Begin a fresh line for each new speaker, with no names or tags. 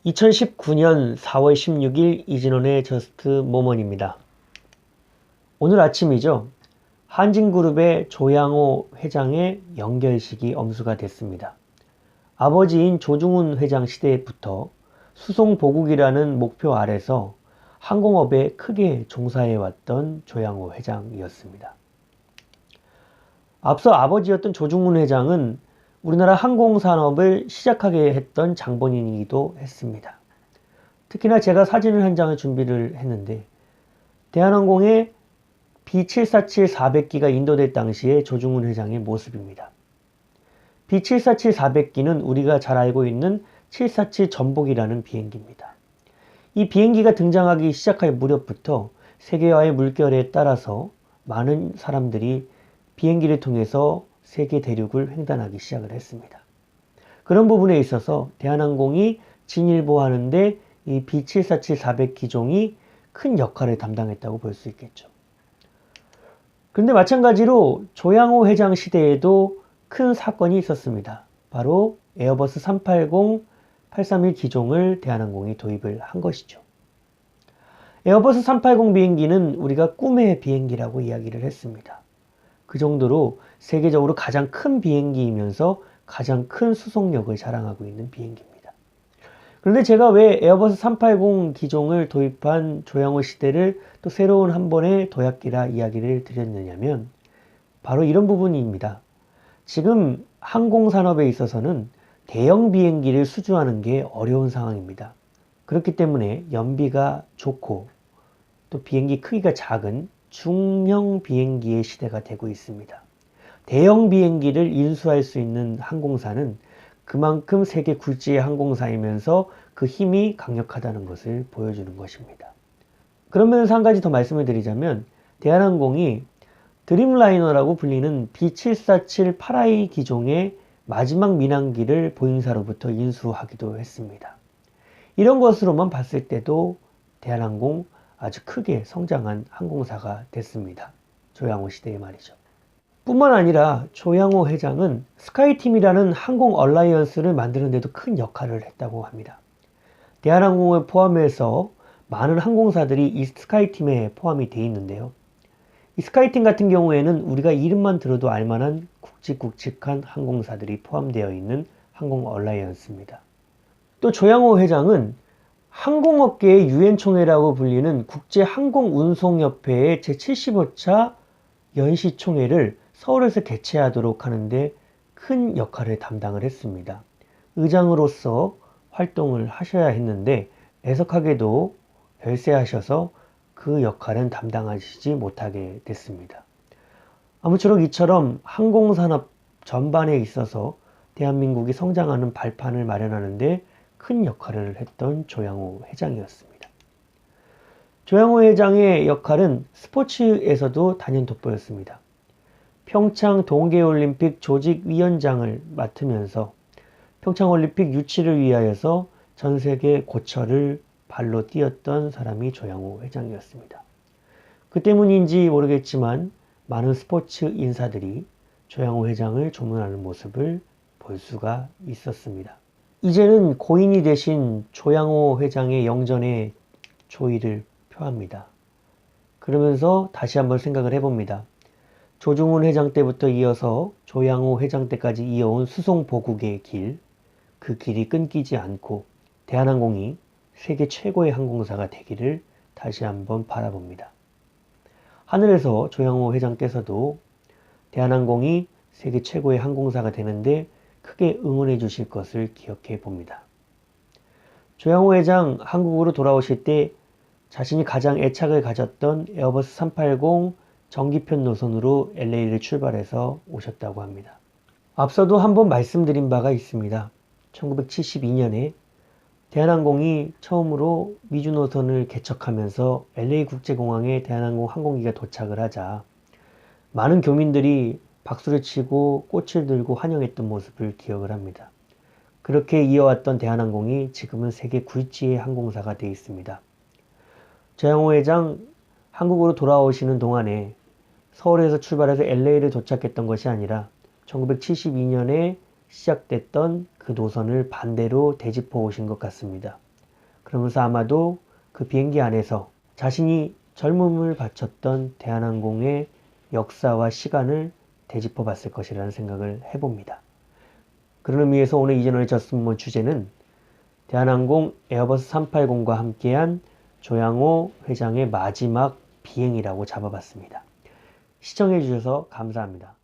2019년 4월 16일 이진원의 저스트 모먼입니다. 오늘 아침이죠. 한진그룹의 조양호 회장의 연결식이 엄수가 됐습니다. 아버지인 조중훈 회장 시대부터 수송보국이라는 목표 아래서 항공업에 크게 종사해왔던 조양호 회장이었습니다. 앞서 아버지였던 조중훈 회장은 우리나라 항공산업을 시작하게 했던 장본인이기도 했습니다. 특히나 제가 사진을 한 장을 준비를 했는데 대한항공의 B747-400기가 인도될 당시의 조중훈 회장의 모습입니다. B747-400기는 우리가 잘 알고 있는 747 전복이라는 비행기입니다. 이 비행기가 등장하기 시작할 무렵부터 세계화의 물결에 따라서 많은 사람들이 비행기를 통해서 세계 대륙을 횡단하기 시작을 했습니다. 그런 부분에 있어서 대한항공이 진일보하는데 이 B747-400 기종이 큰 역할을 담당했다고 볼 수 있겠죠. 그런데 마찬가지로 조양호 회장 시대에도 큰 사건이 있었습니다. 바로 에어버스 380-831 기종을 대한항공이 도입을 한 것이죠. 에어버스 380 비행기는 우리가 꿈의 비행기라고 이야기를 했습니다. 그 정도로 세계적으로 가장 큰 비행기이면서 가장 큰 수송력을 자랑하고 있는 비행기입니다. 그런데 제가 왜 에어버스 380 기종을 도입한 조양호 시대를 또 새로운 한 번의 도약기라 이야기를 드렸느냐면 바로 이런 부분입니다. 지금 항공산업에 있어서는 대형 비행기를 수주하는 게 어려운 상황입니다. 그렇기 때문에 연비가 좋고 또 비행기 크기가 작은 중형 비행기의 시대가 되고 있습니다. 대형 비행기를 인수할 수 있는 항공사는 그만큼 세계 굴지의 항공사이면서 그 힘이 강력하다는 것을 보여주는 것입니다. 그런 면에서 한 가지 더 말씀을 드리자면 대한항공이 드림라이너라고 불리는 B747 8i 기종의 마지막 민항기를 보잉사로부터 인수하기도 했습니다. 이런 것으로만 봤을 때도 대한항공 아주 크게 성장한 항공사가 됐습니다. 조양호 시대에 말이죠. 뿐만 아니라 조양호 회장은 스카이팀이라는 항공 얼라이언스를 만드는 데도 큰 역할을 했다고 합니다. 대한항공을 포함해서 많은 항공사들이 이 스카이팀에 포함이 되어 있는데요. 이 스카이팀 같은 경우에는 우리가 이름만 들어도 알만한 굵직굵직한 항공사들이 포함되어 있는 항공 얼라이언스입니다. 또 조양호 회장은 항공업계의 유엔총회라고 불리는 국제항공운송협회의 제75차 연시총회를 서울에서 개최하도록 하는데 큰 역할을 담당을 했습니다. 의장으로서 활동을 하셔야 했는데 애석하게도 별세하셔서 그 역할은 담당하시지 못하게 됐습니다. 아무쪼록 이처럼 항공산업 전반에 있어서 대한민국이 성장하는 발판을 마련하는데 큰 역할을 했던 조양호 회장이었습니다. 조양호 회장의 역할은 스포츠에서도 단연돋보였습니다. 평창 동계올림픽 조직위원장을 맡으면서 평창올림픽 유치를 위하여서 전세계 고철을 발로 뛰었던 사람이 조양호 회장이었습니다. 그 때문인지 모르겠지만 많은 스포츠 인사들이 조양호 회장을 조문하는 모습을 볼 수가 있었습니다. 이제는 고인이 되신 조양호 회장의 영전에 조의를 표합니다. 그러면서 다시 한번 생각을 해봅니다. 조중훈 회장 때부터 이어서 조양호 회장 때까지 이어온 수송보국의 길, 그 길이 끊기지 않고 대한항공이 세계 최고의 항공사가 되기를 다시 한번 바라봅니다. 하늘에서 조양호 회장께서도 대한항공이 세계 최고의 항공사가 되는데 크게 응원해 주실 것을 기억해 봅니다. 조양호 회장 한국으로 돌아오실 때 자신이 가장 애착을 가졌던 에어버스 380 정기편 노선으로 LA를 출발해서 오셨다고 합니다. 앞서도 한번 말씀드린 바가 있습니다. 1972년에 대한항공이 처음으로 미주 노선을 개척하면서 LA 국제공항에 대한항공 항공기가 도착을 하자 많은 교민들이 박수를 치고 꽃을 들고 환영했던 모습을 기억을 합니다. 그렇게 이어왔던 대한항공이 지금은 세계 굴지의 항공사가 되어 있습니다. 조양호 회장 한국으로 돌아오시는 동안에 서울에서 출발해서 LA를 도착했던 것이 아니라 1972년에 시작됐던 그 노선을 반대로 되짚어 오신 것 같습니다. 그러면서 아마도 그 비행기 안에서 자신이 젊음을 바쳤던 대한항공의 역사와 시간을 되짚어 봤을 것이라는 생각을 해봅니다. 그런 의미에서 오늘 이전원의 저승문 주제는 대한항공 에어버스 380과 함께한 조양호 회장의 마지막 비행이라고 잡아봤습니다. 시청해 주셔서 감사합니다.